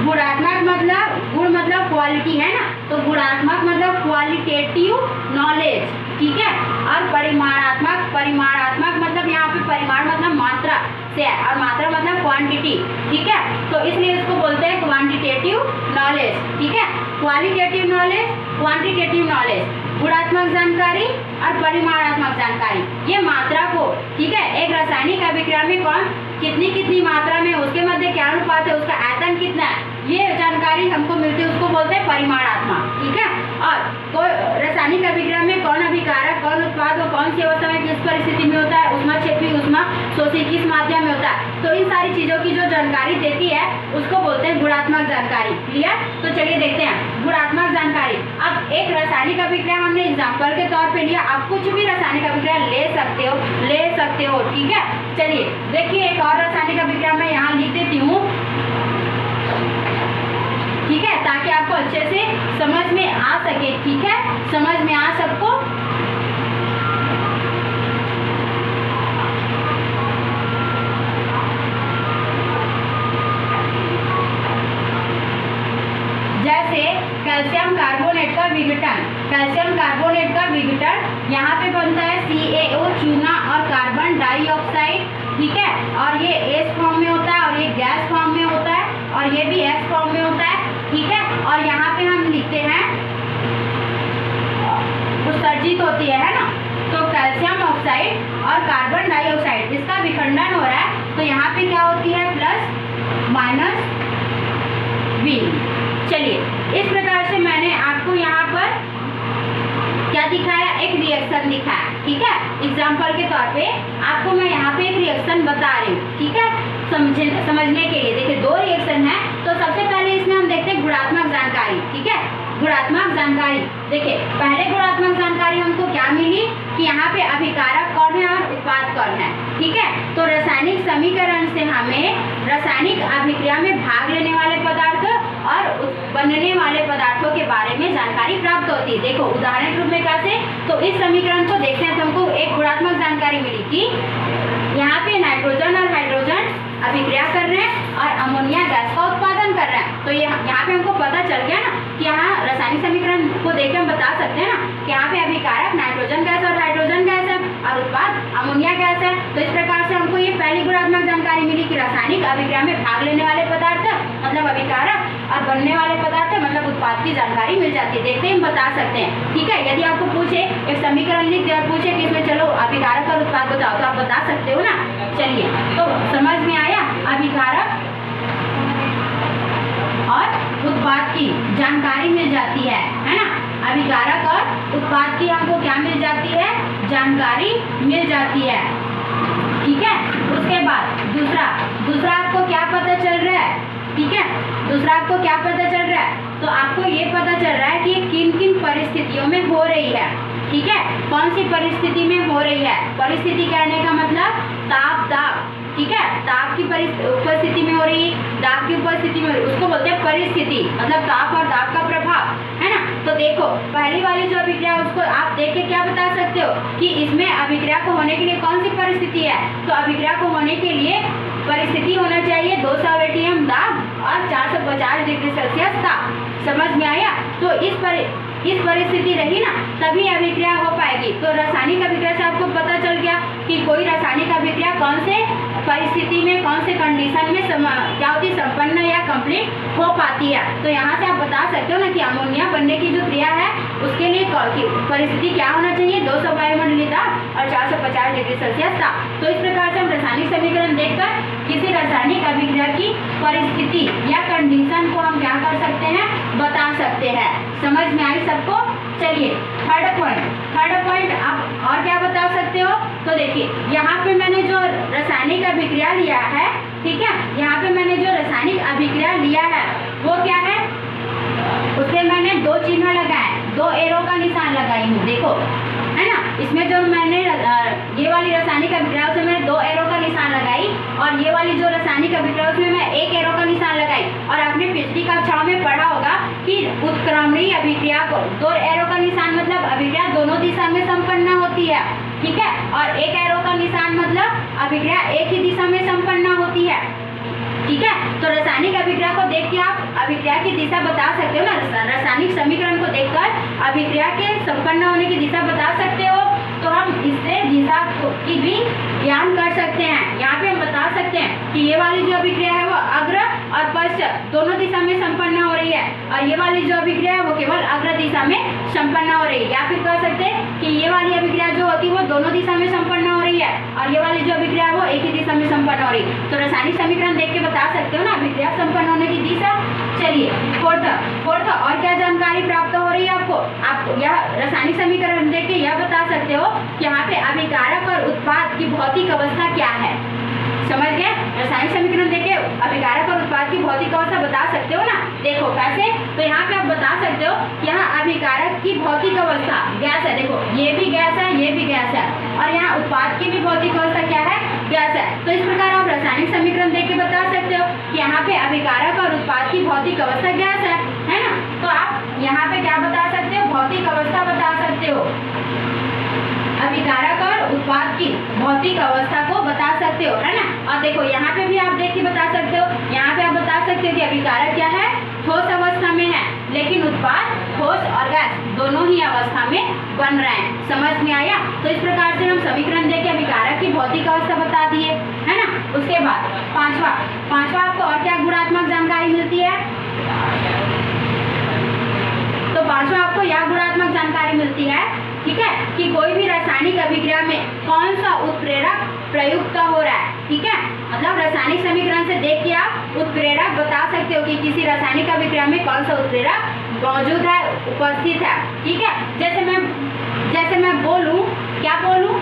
गुणात्मक मतलब गुण मतलब क्वालिटी है ना, तो गुणात्मक मतलब क्वालिटेटिव नॉलेज, ठीक है, और परिमाणात्मक मतलब यहाँ पे परिमाण मतलब मात्रा से है, और मात्रा मतलब क्वांटिटी, ठीक है, तो इसलिए इसको बोलते हैं क्वांटिटेटिव नॉलेज, ठीक है। क्वालिटेटिव नॉलेज, क्वांटिटेटिव नॉलेज, गुणात्मक जानकारी और परिमाणात्मक जानकारी, ये मात्रा को, ठीक है, एक रासायनिक अभिक्रिया में कौन कितनी मात्रा में, उसके मध्य क्या अनुपात है, उसका आयतन कितना है, ये जानकारी हमको मिलती है, उसको बोलते हैं परिमाणात्मक, ठीक है। और कोई रासायनिक अभिक्रिया में कौन अभिकारक, कौन उत्पाद, कौन सी अवस्था में किस परिस्थिति में होता है, ऊष्माक्षेपी, ऊष्माशोषी किस माध्यम में होता है, तो इन सारी चीजों की जो जानकारी देती है उसको बोलते हैं गुणात्मक जानकारी। क्लियर? तो चलिए देखते हैं गुणात्मक जानकारी। अब एक रासायनिक अभिक्रिया हमने एग्जाम्पल के तौर पे लिया, आप कुछ भी रासायनिक अभिक्रिया ले सकते हो, ठीक है। चलिए देखिए, एक और रासायनिक अभिक्रिया मैं यहाँ लिख देती हूँ, ठीक है, ताकि आपको अच्छे से समझ में आ सके, ठीक है, समझ में आ सबको। जैसे कैल्शियम कार्बोनेट का विघटन, कैल्शियम कार्बोनेट का विघटन यहाँ पे बनता है CaO चूना और कार्बन डाइऑक्साइड, ठीक है, और ये S फॉर्म में होता है, और ये गैस फॉर्म में होता है, और ये भी S फॉर्म में होता है, ठीक है। और यहाँ पे हम लिखते हैं उत्सर्जित होती है ना, तो कैल्शियम ऑक्साइड और कार्बन डाइऑक्साइड इसका विखंडन हो रहा है, तो यहाँ पे क्या होती है, +-V। चलिए इस प्रकार से मैंने आपको यहाँ पर क्या दिखाया, एक रिएक्शन दिखाया, ठीक है, एग्जाम्पल के तौर पे आपको मैं यहाँ पे एक रिएक्शन बता रही हूँ, ठीक है, समझने के लिए। देखिए 2 रिएक्शन है, तो सबसे पहले इसमें हम देखते हैं गुणात्मक जानकारी, ठीक है। गुणात्मक जानकारी, देखिए पहले गुणात्मक जानकारी हमको क्या मिली कि यहाँ पे अभिकारक कौन है और उत्पाद कौन है, ठीक है। तो रासायनिक समीकरण से हमें रासायनिक अभिक्रिया में भाग लेने वाले पदार्थ और बनने वाले पदार्थों के बारे में जानकारी प्राप्त होती है। देखो उदाहरण के रूप में कैसे, तो इस समीकरण को देखते हैं तो हमको एक गुणात्मक जानकारी मिली कि यहाँ पे नाइट्रोजन और हाइड्रोजन अभिक्रिया कर रहे हैं और अमोनिया गैस का उत्पादन कर रहे हैं। तो यहाँ पे हमको पता चल गया ना कि यहाँ रासायनिक समीकरण को देख के हम बता सकते हैं ना कि यहाँ पे अभिकारक नाइट्रोजन गैस और हाइड्रोजन गैस है और उत्पाद अमोनिया गैस है। तो इस प्रकार से हमको ये पहली गुणात्मक जानकारी मिली कि रासायनिक अभिक्रिया में भाग लेने वाले पदार्थ मतलब अभिकारक और बनने वाले पदार्थ मतलब उत्पाद की जानकारी मिल जाती है। देखते ही हम बता सकते हैं। ठीक है, यदि आपको पूछे एक समीकरण लिख दे और पूछे कि इसमें चलो अभिकारक और उत्पाद बताओ तो आप बता सकते हो ना। चलिए, तो समझ में आया अभिकारक और उत्पाद की जानकारी मिल जाती है ना। अभिकारक और उत्पाद की हमको क्या मिल जाती है, जानकारी मिल जाती है। ठीक है, उसके बाद दूसरा आपको क्या पता चल रहा है। ठीक है, दूसरा आपको क्या पता चल रहा है, तो आपको ये पता चल रहा है कि किन किन परिस्थितियों में हो रही है। ठीक है, कौन सी परिस्थिति में हो रही है। परिस्थिति कहने का मतलब ताप दाब। ठीक है, ताप की उपस्थिति में हो रही, दाब की उपस्थिति में हो रही, उसको बोलते हैं परिस्थिति, मतलब ताप और दाब का प्रभाव, है ना। तो देखो पहली वाली जो अभिक्रिया उसको आप देख के क्या बता सकते हो कि इसमें अभिक्रिया को होने के लिए कौन सी परिस्थिति है। तो अभिक्रिया को होने के लिए परिस्थिति होना चाहिए 200 एटीएम दाब और 450 डिग्री सेल्सियस ताप। समझ में आया। तो इस परिस्थिति रही ना तभी अभिक्रिया हो पाएगी। तो रासायनिक अभिक्रिया से आपको पता चल गया कि कोई रासायनिक अभिक्रिया कौन से परिस्थिति में कौन से कंडीशन में क्या होती है, संपन्न या कंप्लीट हो पाती है। तो यहाँ से आप बता सकते हो ना कि अमोनिया बनने की जो क्रिया है उसके लिए परिस्थिति क्या होना चाहिए, 200 वायुमंडलीय दाब और 450 डिग्री सेल्सियस ताप। तो इस प्रकार से हम रासायनिक समीकरण देखकर किसी रासायनिक अभिक्रिया की परिस्थिति या कंडीशन को हम क्या कर सकते हैं, बता सकते हैं। समझ में आई सबको। चलिए थर्ड पॉइंट आप और क्या बता सकते हो। तो देखिए यहाँ पे मैंने जो रासायनिक अभिक्रिया लिया है, ठीक है, यहाँ पे मैंने जो रासायनिक अभिक्रिया लिया है वो क्या है, उससे मैंने दो चिन्ह लगाए, दो एरो का निशान लगाई हूँ। देखो है ना, इसमें जो मैंने ये वाली रासायनिक अभिक्रिया उसमें मैंने दो एरो का निशान लगाई और ये वाली जो रासायनिक अभिक्रिया उसमें मैं एक एरो का निशान लगाई। और आपने पिछली कक्षाओं में पढ़ा होगा कि उत्क्रमणीय अभिक्रिया को दो एरो का निशान मतलब अभिक्रिया दोनों दिशा में संपन्न होती है। ठीक है, और एक एरो का निशान मतलब अभिक्रिया एक ही दिशा में संपन्न होती है। ठीक है, तो रासायनिक अभिक्रिया को देख के आप अभिक्रिया की दिशा बता सकते हो ना। रासायनिक समीकरण को देखकर अभिक्रिया के संपन्न होने की दिशा बता सकते हो। तो हम इससे दिशा की भी ज्ञान कर सकते हैं। यहाँ पे हम बता सकते हैं कि ये वाली जो अभिक्रिया है वो अग्र और पश्चात दोनों दिशा में संपन्न हो रही है और ये वाली जो अभिक्रिया है वो केवल अग्र दिशा में संपन्न हो रही है। या फिर कह सकते हैं कि ये वाली अभिक्रिया जो होती है वो दोनों दिशा में संपन्न हो रही है और ये वाली जो अभिक्रिया है वो एक ही दिशा में संपन्न हो रही है। तो रासायनिक समीकरण देख के बता सकते हो ना अभिक्रिया संपन्न होने की दिशा। चलिए फोर्थ और क्या जानकारी प्राप्त हो रही है आपको। आप यह रासायनिक समीकरण देख के यह बता सकते हो कि यहाँ पे अभिकारक और उत्पाद की भौतिक अवस्था क्या है। समझ गए। रासायनिक समीकरण देख के अभिकारक और उत्पाद की भौतिक अवस्था बता सकते हो ना। देखो कैसे, तो यहाँ पे आप बता सकते हो यहाँ अभिकारक की भौतिक अवस्था गैस है। देखो ये भी गैस है, ये भी गैस है और यहाँ उत्पाद की भी भौतिक अवस्था क्या है, गैस है। तो इस प्रकार आप रासायनिक समीकरण देख के बता सकते हो कि यहाँ पे अभिकारक और उत्पाद की भौतिक अवस्था गैस है ना। तो आप यहाँ पे क्या बता सकते हो, भौतिक अवस्था बता सकते हो। अभिकारक और उत्पाद की भौतिक अवस्था को बता सकते हो, है ना। और देखो यहाँ पे भी आप देख के बता सकते हो, यहाँ पे आप बता सकते हो कि अभिकारक क्या है, ठोस अवस्था में है, लेकिन उत्पाद ठोस और गैस दोनों ही अवस्था में बन रहे हैं। समझ में आया। तो इस प्रकार से हम समीकरण देख के अभिकारक की भौतिक अवस्था बता दिए, है ना। उसके बाद पांचवा आपको और क्या गुणात्मक जानकारी मिलती है। तो पांचवा आपको यह गुणात्मक जानकारी मिलती है, ठीक है, कि कोई भी रासायनिक अभिक्रिया में कौन सा उत्प्रेरक प्रयुक्त हो रहा है। ठीक है, मतलब रासायनिक समीकरण से देख के आप उत्प्रेरक बता सकते हो कि किसी रासायनिक अभिक्रिया में कौन सा उत्प्रेरक मौजूद है, उपस्थित है। ठीक है, जैसे मैं बोलूं, क्या बोलूं,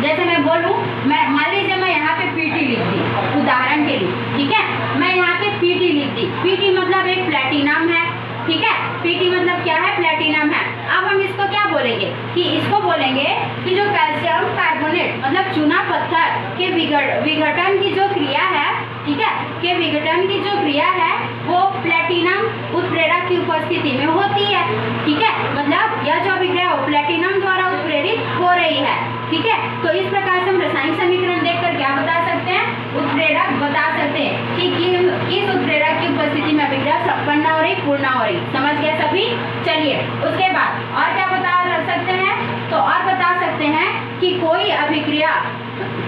जैसे मैं बोलूं, मैं मान लीजिए मैं यहाँ पे पीटी लिख दी उदाहरण के लिए। ठीक है, मैं यहाँ पे पीटी लिख दी। पीटी मतलब एक प्लेटिनम है। ठीक है, पीटी मतलब क्या है, प्लेटिनम है। अब हम इसको क्या बोलेंगे, बोलेंगे कि इसको बोलेंगे कि जो कैल्शियम कार्बोनेट मतलब चूना पत्थर के विघटन की जो क्रिया है, ठीक है, के विघटन की जो क्रिया है वो प्लेटिनम उत्प्रेरक की उपस्थिति में होती है, ठीक है, मतलब यह जो अभिक्रिया हो प्लेटिनम द्वारा उत्प्रेरित हो रही है, ठीक है। तो इस प्रकार से हम रासायनिक समीकरण देखकर क्या बता सकते हैं, उत्प्रेरक बता सकते हैं कि किस उत्प्रेरक की उपस्थिति में अभिक्रिया संपन्न हो रही, पूर्ण हो रही। समझ गए सभी? चलिए उसके बाद और क्या बता सकते हैं, तो और बता सकते हैं कि कोई अभिक्रिया,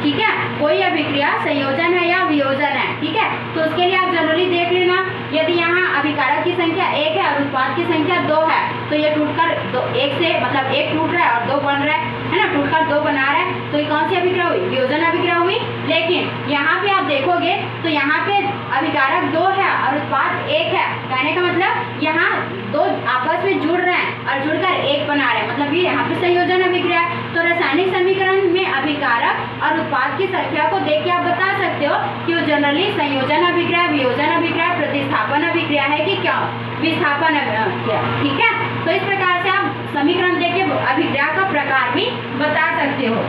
ठीक है, कोई अभिक्रिया संयोजन है या वियोजन है, ठीक है। तो उसके लिए आप जनरली देख लेना, यदि यहाँ अभिकारक की संख्या 1 है और उत्पाद की संख्या 2 है तो ये टूटकर 1 से मतलब 1 टूट रहा है और 2 बन रहा है ना, टूटकर 2 बना रहा है, तो ये कौन सी अभिक्रिया हुई, वियोजन अभिक्रिया हुई। लेकिन यहाँ पे आप देखोगे तो यहाँ पे अभिकारक 2 है और उत्पाद 1 है, कहने का मतलब यहाँ 2 आपस में जुड़ रहे हैं और जुड़कर 1 बना रहे हैं, मतलब ये यहाँ पे संयोजन अभिक्रिया है। तो रासायनिक समीकरण में अभिकारक और उत्पाद की संख्या को देख के आप बता सकते हो कि वो जनरली संयोजन अभिक्रिया, वियोजन अभिक्रिया, प्रतिस्थापन अभिक्रिया है कि क्या विस्थापन अभिक्रिया, ठीक है। तो इस प्रकार से आप समीकरण देख के अभिक्रिया का प्रकार भी बता सकते हो,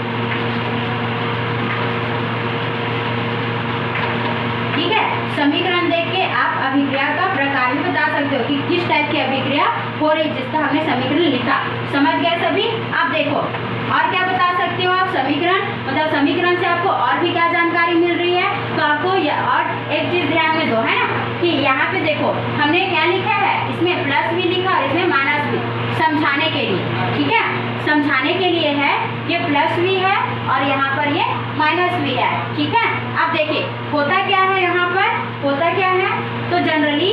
ठीक है। समीकरण देख के आप अभिक्रिया का प्रकार भी बता सकते हो कि किस टाइप की अभिक्रिया हो रही, जिसका हमने समीकरण लिखा। समझ गए सभी? आप देखो और क्या बता सकते हो आप, समीकरण मतलब समीकरण से आपको और भी क्या जानकारी मिल रही है, तो आपको और एक चीज ध्यान में दो, है ना, कि यहाँ पे देखो हमने क्या लिखा है, इसमें प्लस भी लिखा और इसमें माइनस भी, समझाने के लिए, ठीक है, समझाने के लिए है, ये प्लस भी है और यहाँ पर ये माइनस भी है, ठीक है। अब देखिए होता क्या है, यहाँ पर होता क्या है, तो जनरली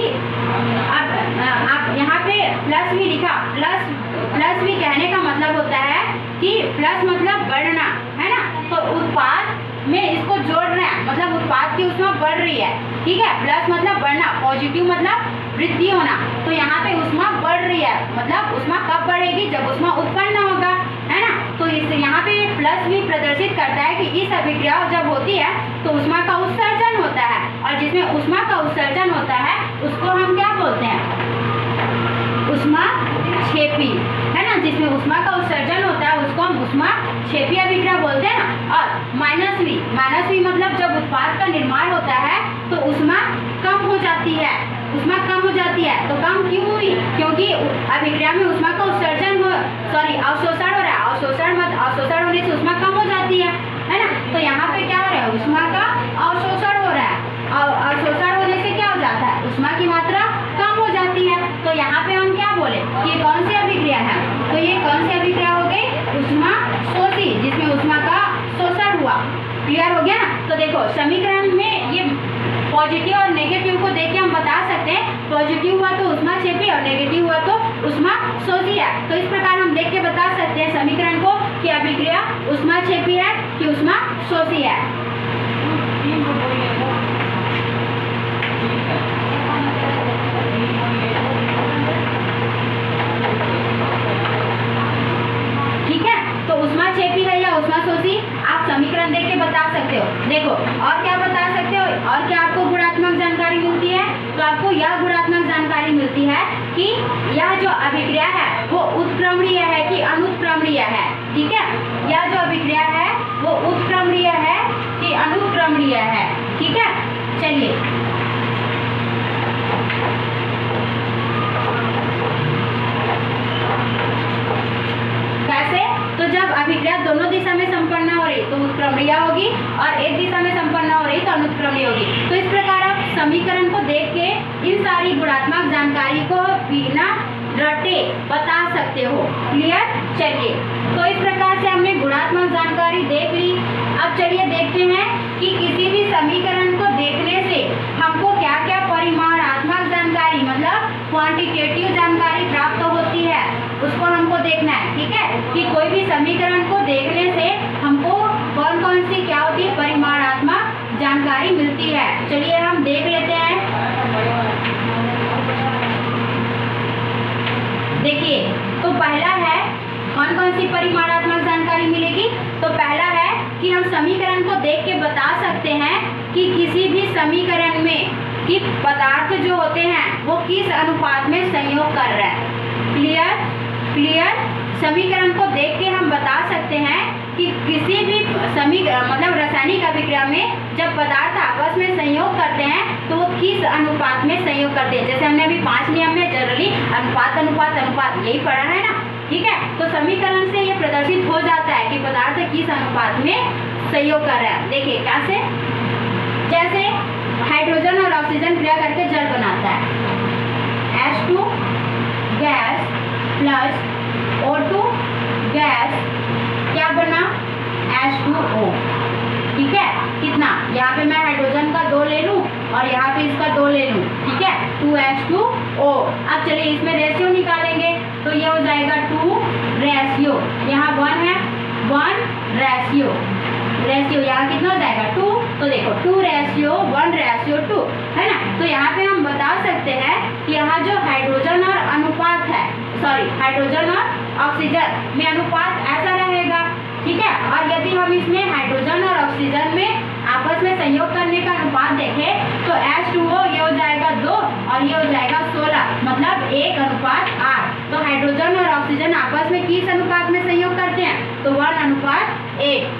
आप यहाँ पे प्लस भी लिखा, प्लस भी कहने का मतलब होता है कि प्लस मतलब बढ़ना, है ना, तो उत्पाद में इसको जोड़ रहे हैं, मतलब उत्पाद की ऊष्मा बढ़ रही है, ठीक है। प्लस मतलब बढ़ना, पॉजिटिव मतलब वृद्धि होना, तो यहाँ पे ऊष्मा बढ़ रही है, मतलब ऊष्मा कब बढ़ेगी, जब ऊष्मा उत्पन्न होगा, है ना। तो इस यहाँ पे प्लस भी प्रदर्शित करता है कि इस अभिक्रिया जब होती है तो ऊष्मा का उत्सर्जन होता है, और जिसमें ऊष्मा का उत्सर्जन होता है उसको हम क्या बोलते हैं, ऊष्मा क्षेपी, है ना, जिसमें ऊष्मा का उत्सर्जन होता है उसको हम ऊष्मा क्षेपी अभिक्रिया बोलते हैं ना। और माइनस भी मतलब जब उत्पाद का निर्माण होता है तो ऊष्मा कम हो जाती है, ऊष्मा कम हो जाती है, तो कम क्यों हुई, क्योंकि अभिक्रिया में ऊष्मा का उत्सर्जन अवशोषण हो रहा है, अवशोषण होने से ऊष्मा कम हो जाती है ना। तो यहाँ पे क्या हो रहा है, ऊष्मा का अवशोषण हो रहा है, और अवशोषण होने से क्या हो जाता है, ऊष्मा की मात्रा कम हो जाती है। तो यहाँ पे हम क्या बोले, ये कौन सी अभिक्रिया है, तो ये कौन सी अभिक्रिया हो गई, ऊष्मा शोषी, जिसमें ऊष्मा का शोषण हुआ। क्लियर हो गया ना। तो देखो समीकरण में ये पॉजिटिव और नेगेटिव को देख के हम बता सकते हैं, पॉजिटिव हुआ तो ऊष्मा क्षेपी और नेगेटिव हुआ तो ऊष्मा शोषी है। तो इस प्रकार हम देख के बता सकते हैं समीकरण को कि अभिक्रिया ऊष्मा क्षेपी है कि ऊष्मा शोषी है। ठीक है, तो ऊष्मा क्षेपी है या ऊष्मा शोषी आप समीकरण देख के बता सकते हो। देखो और क्या बता सकते हो, और क्या आपको गुणात्मक जानकारी मिलती है, तो आपको यह गुणात्मक जानकारी मिलती है कि यह जो अभिक्रिया है वो उत्क्रमणीय है कि अनुत्क्रमणीय है। ठीक है, यह जो अभिक्रिया है वो उत्क्रमणीय है कि अनुत्क्रमणीय है। ठीक है, चलिए तो जब अभिक्रिया दोनों दिशा में संपन्न हो रही तो उत्क्रमणीय होगी और एक दिशा में संपन्न हो रही तो अनुत्क्रमणीय होगी। तो इस प्रकार आप समीकरण को देख के इन सारी गुणात्मक जानकारी को बिना रटे बता सकते हो। क्लियर? चलिए, तो इस प्रकार से हमने गुणात्मक जानकारी देख ली। अब चलिए देखते हैं कि किसी भी समीकरण को देखने से हमको क्या क्या परिमाणात्मक जानकारी मतलब क्वांटिटेटिव जानकारी प्राप्त होती है, उसको हमको देखना है। ठीक है, कि कोई भी समीकरण को देखने से हमको कौन कौन सी क्या होती है परिमाणात्मक जानकारी मिलती है। चलिए हम देख लेते हैं। देखिए, तो पहला है कौन कौन सी परिमाणात्मक जानकारी मिलेगी। तो पहला है कि हम समीकरण को देख के बता सकते हैं कि किसी भी समीकरण में कि पदार्थ जो होते हैं वो किस अनुपात में संयोग कर रहे हैं। क्लियर? समीकरण को देख के हम बता सकते हैं कि किसी भी मतलब रासायनिक अभिक्रिया में जब पदार्थ आपस में संयोग करते हैं तो वो किस अनुपात में संयोग करते हैं। जैसे हमने अभी 5 नियम में जनरली अनुपात अनुपात अनुपात यही पढ़ा है ना, ठीक है। तो समीकरण से ये प्रदर्शित हो जाता है कि पदार्थ किस अनुपात में संयोग कर रहा है। देखिए कैसे, जैसे हाइड्रोजन और ऑक्सीजन क्रिया करके जल बनाता है, H2 gas plus O2 gas, क्या बना H2O, ठीक है। कितना, यहाँ पे मैं हाइड्रोजन का 2 ले लूँ और यहाँ पे इसका 2 ले लूँ, ठीक है, 2H2O। अब चलिए इसमें रेशियो निकालेंगे तो ये हो जाएगा 2 रेशियो, यहाँ 1 है, 1 रेशियो, रेशियो यहाँ कितना हो जाएगा 2, तो देखो 2 रेशियो 1 रेशियो 2 है ना। तो यहाँ पे हम बता सकते हैं कि यहाँ जो हाइड्रोजन और अनुपात है, सॉरी हाइड्रोजन और ऑक्सीजन में अनुपात ऐसा रहेगा, ठीक है। और यदि हम इसमें हाइड्रोजन और ऑक्सीजन में आपस में संयोग करने का अनुपात देखें तो H2O ये हो जाएगा 2 और ये हो जाएगा 16, मतलब 1:8। तो हाइड्रोजन और ऑक्सीजन आपस में किस अनुपात में संयोग करते हैं, तो 1:8,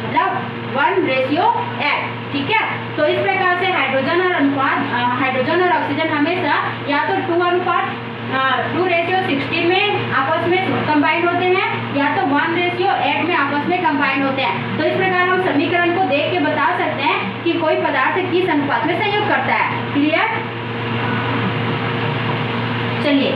मतलब 1:8, ठीक है। तो इस प्रकार से हाइड्रोजन और हाइड्रोजन और ऑक्सीजन हमेशा या तो 2:16 में आपस में कंबाइंड होते हैं या तो 1:8 में आपस में कंबाइंड होते हैं। तो इस प्रकार हम समीकरण को देख के बता सकते हैं कि कोई पदार्थ किस अनुपात में संयोग करता है। क्लियर? चलिए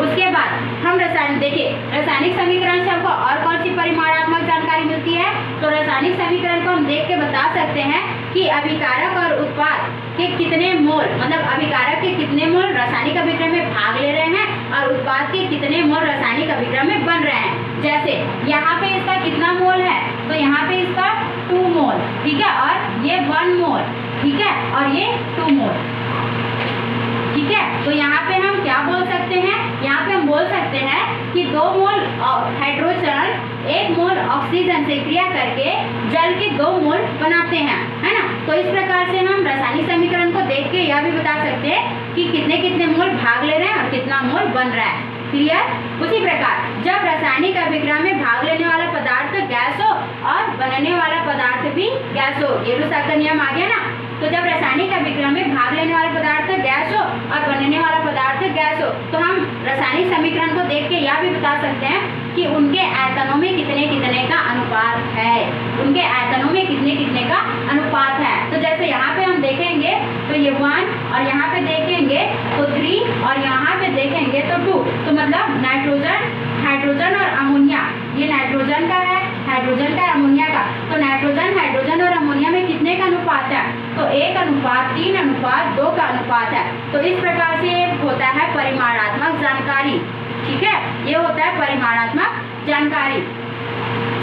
उसके बाद हम रासायनिक समीकरण से हमको और कौन सी परिमाणात्मक जानकारी मिलती है। तो रासायनिक समीकरण को हम देख के बता सकते हैं कि अभिकारक और उत्पाद के कितने मोल, मतलब अभिकारक के कितने मोल रासायनिक अभिक्रिया में भाग ले रहे हैं और उत्पाद के कितने मोल रासायनिक अभिक्रिया में बन रहे हैं। जैसे यहाँ पे इसका कितना मोल है, तो यहाँ पे इसका 2 मोल, ठीक है, और ये 1 मोल, ठीक है, और ये 2 मोल, ठीक है। तो यहाँ पे हम क्या बोल सकते हैं, यहाँ पे हम बोल सकते हैं कि 2 मोल हाइड्रोजन 1 मोल ऑक्सीजन से क्रिया करके जल के 2 मोल बनाते हैं, है ना। तो इस प्रकार से हम रासायनिक समीकरण को देख के यह भी बता सकते हैं कि कितने कितने मोल भाग ले रहे हैं और कितना मोल बन रहा है। क्लियर? उसी प्रकार जब रासायनिक अभिक्रिया में भाग लेने वाला पदार्थ गैस हो और बनने वाला पदार्थ भी गैस हो, ये रूसा का नियम आ गया ना। तो जब रासायनिक अभिक्रिया में भाग लेने वाला पदार्थ गैस हो और बनने वाला पदार्थ गैस हो तो हम रासायनिक समीकरण को देख के यह भी बता सकते हैं कि उनके आयतनों में कितने कितने का अनुपात है, उनके आयतनों में कितने कितने का अनुपात है। तो जैसे यहाँ पे हम देखेंगे तो ये 1 और यहाँ पे देखेंगे तो 3 और यहाँ पे देखेंगे तो 2। तो मतलब नाइट्रोजन, हाइड्रोजन और अमोनिया, ये नाइट्रोजन का है, हाइड्रोजन का, अमोनिया का। तो नाइट्रोजन, हाइड्रोजन और अमोनिया में कितने का अनुपात है, तो 1:3:2 का अनुपात है। तो इस प्रकार से होता है परिमाणात्मक जानकारी, ठीक है, ये होता है परिमाणात्मक जानकारी।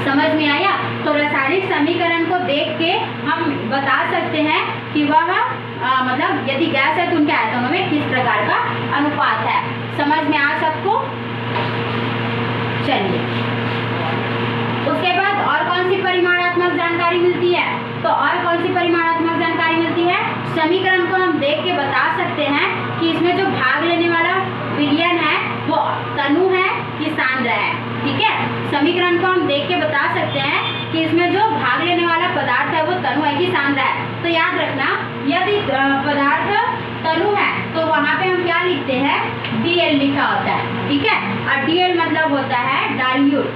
समझ में आया? तो रासायनिक समीकरण को देख के हम बता सकते हैं कि वह मतलब यदि गैस है तो उनके आयतनों में किस प्रकार का अनुपात है। समझ में आ सबको? चलिए उसके बाद और कौन सी परिमाणात्मक जानकारी मिलती है, तो और कौन सी परिमाणात्मक जानकारी मिलती है, समीकरण को हम देख के बता सकते हैं कि इसमें जो भाग लेने वाला विलयन है वो तनु है कि सांद्र है, ठीक है। समीकरण को हम देख के बता सकते हैं कि इसमें जो भाग लेने वाला पदार्थ है वो तनु है कि सांद्र है। तो याद रखना यदि पदार्थ तनु है तो वहाँ पे हम क्या लिखते हैं, Dl लिखा होता है, ठीक है। और Dl मतलब होता है डाइल्यूट,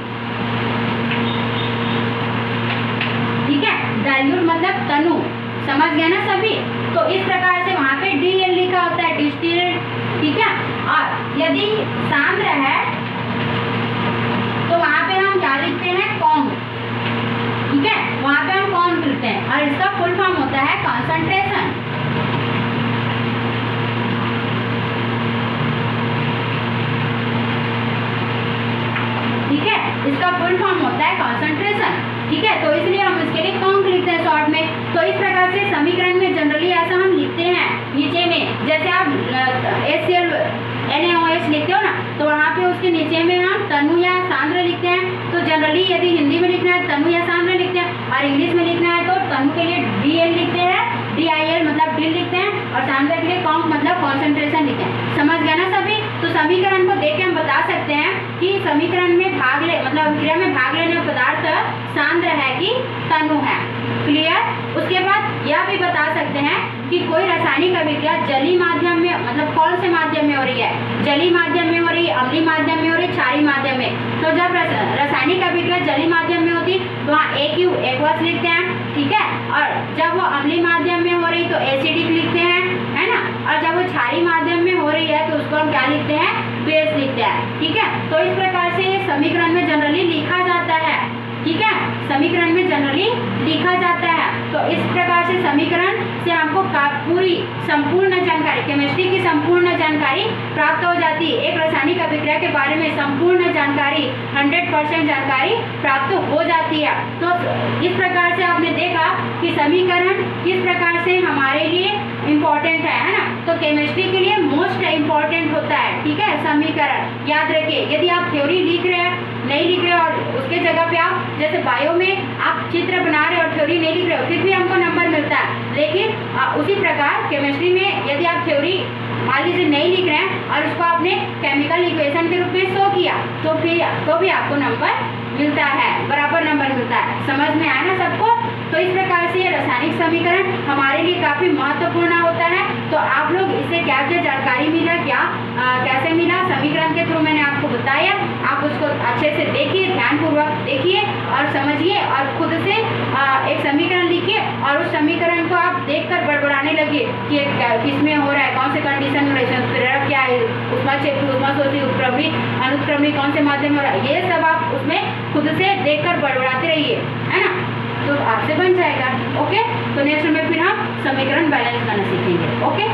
ठीक है, डाइल्यूट मतलब तनु, समझ गया ना सभी। तो इस प्रकार से वहाँ पे Dl लिखा होता है, डिस्टिल्ड, ठीक है। और यदि सांद्र है तो वहाँ पे हम क्या लिखते हैं, कॉन्ग, ठीक है, वहाँ पे हम कॉन्ग लिखते हैं और इसका फुल फॉर्म होता है कॉन्सेंट्रेशन, ठीक है, इसका फुल फॉर्म होता है कॉन्सेंट्रेशन, ठीक है। तो इसलिए हम इसके लिए कॉन्ग लिखते हैं शॉर्ट में। तो इस प्रकार से समीकरण में जनरली ऐसा हम लिखते हैं नीचे में, जैसे आप HCl NaOH लिखते हो ना तो वहाँ पे उसके नीचे में हम तनु या सांद्र लिखते हैं। तो जनरली यदि हिंदी में लिखना है तनु या सांद्र लिखते हैं और इंग्लिश में लिखना है तो तनु के लिए Dl लिखते हैं DIL मतलब डिल लिखते हैं, और सांद्रता के लिए कॉन्क मतलब कॉन्सेंट्रेशन लिखते हैं। समझ गया ना सभी? तो समीकरण को देख के हम बता सकते हैं कि समीकरण में भाग ले मतलब अभिक्रिया में भाग लेने वाला पदार्थ सांद्र है कि तनु है। क्लियर? उसके बाद यह भी बता सकते हैं कि कोई रासायनिक अभिक्रिया जलीय माध्यम में मतलब कौन से माध्यम में हो रही है, जलीय माध्यम में हो रही है, अम्लीय माध्यम में हो रही है, क्षारीय माध्यम में। तो जब रासायनिक अभिक्रिया जलीय माध्यम में होती तो वहाँ एक्वस लिखते हैं, ठीक है, और जब वो अम्लीय माध्यम में हो रही तो एसिडिक लिखते हैं, है ना, और जब वो क्षारीय माध्यम में हो रही है तो उसको हम क्या लिखते हैं, बेस लिखते हैं, ठीक है। तो इस प्रकार से ये समीकरण में जनरली लिखा जाता है, ठीक है, समीकरण में जनरली लिखा जाता है। तो इस प्रकार से समीकरण से हमको पूरी संपूर्ण जानकारी, केमिस्ट्री की संपूर्ण जानकारी प्राप्त हो जाती है। एक रासायनिक अभिक्रिया के बारे में संपूर्ण जानकारी 100% जानकारी प्राप्त हो जाती है। तो इस प्रकार से आपने देखा कि समीकरण किस प्रकार से हमारे लिए इम्पोर्टेंट है ना। तो केमिस्ट्री के लिए मोस्ट इम्पोर्टेंट होता है, ठीक है, समीकरण। याद रखिए, यदि आप थ्योरी लिख रहे हैं, नहीं लिख रहे और उसके जगह पे आप जैसे बायो में आप चित्र बना रहे हो और थ्योरी नहीं लिख रहे हो, फिर भी हमको नंबर मिलता है। लेकिन उसी प्रकार केमिस्ट्री में यदि आप थ्योरी मान लीजिए नहीं लिख रहे हैं और उसको आपने केमिकल इक्वेशन के रूप में शो किया तो भी आपको नंबर मिलता है, बराबर नंबर मिलता है। समझ में आया ना सबको? तो इस प्रकार से ये रासायनिक समीकरण हमारे लिए काफी महत्वपूर्ण होता है। तो आप लोग इससे क्या क्या जानकारी मिला, कैसे मिला, समीकरण के थ्रू मैंने आपको बताया। आप उसको अच्छे से देखिए, ध्यानपूर्वक देखिए और समझिए और खुद से एक समीकरण लिखिए और उस समीकरण को आप देखकर बड़बड़ाने लगिए कि किसमें हो रहा है, कौन से कंडीशन में प्रेरक क्या है, उत्क्रमणी अनुत्क्रमणी कौन से माध्यम में हो रहा है, ये सब आप उसमें खुद से देखकर बड़बड़ाते रहिए, है ना, तो आपसे बन जाएगा। ओके, तो नेक्स्ट में फिर हम समीकरण बैलेंस करना सीखेंगे। ओके।